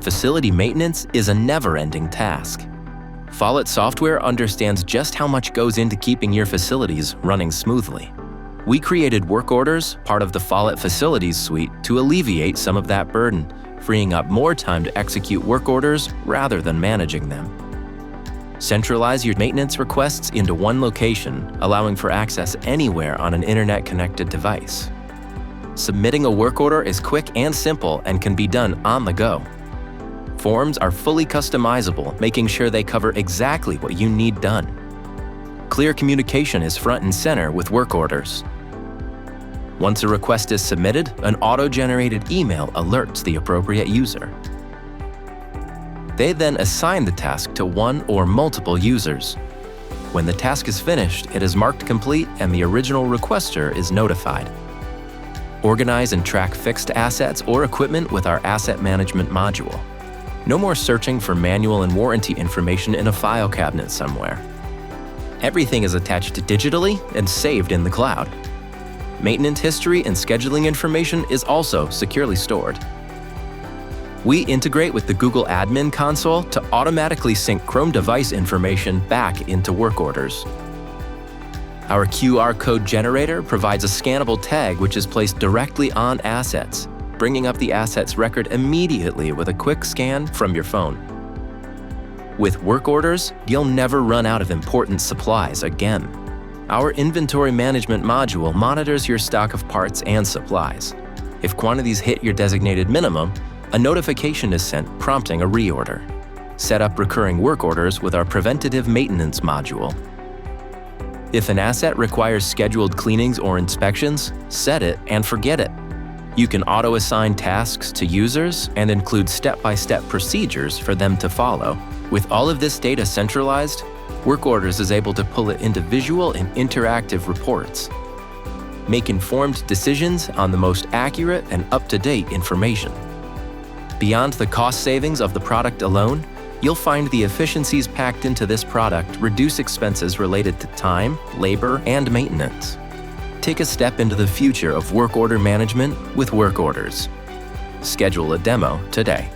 Facility maintenance is a never-ending task. Follett software understands just how much goes into keeping your facilities running smoothly. We created work orders, part of the Follett Facilities Suite, to alleviate some of that burden, freeing up more time to execute work orders rather than managing them. Centralize your maintenance requests into one location, allowing for access anywhere on an internet-connected device. Submitting a work order is quick and simple and can be done on the go. Forms are fully customizable, making sure they cover exactly what you need done. Clear communication is front and center with work orders. Once a request is submitted, an auto-generated email alerts the appropriate user. They then assign the task to one or multiple users. When the task is finished, it is marked complete and the original requester is notified. Organize and track fixed assets or equipment with our asset management module. No more searching for manual and warranty information in a file cabinet somewhere. Everything is attached digitally and saved in the cloud. Maintenance history and scheduling information is also securely stored. We integrate with the Google Admin Console to automatically sync Chrome device information back into work orders. Our QR code generator provides a scannable tag which is placed directly on assets, bringing up the asset's record immediately with a quick scan from your phone. With work orders, you'll never run out of important supplies again. Our inventory management module monitors your stock of parts and supplies. If quantities hit your designated minimum, a notification is sent prompting a reorder. Set up recurring work orders with our preventative maintenance module. If an asset requires scheduled cleanings or inspections, set it and forget it. You can auto-assign tasks to users and include step-by-step procedures for them to follow. With all of this data centralized, Work Orders is able to pull it into visual and interactive reports. Make informed decisions on the most accurate and up-to-date information. Beyond the cost savings of the product alone, you'll find the efficiencies packed into this product reduce expenses related to time, labor, and maintenance. Take a step into the future of work order management with Work Orders. Schedule a demo today.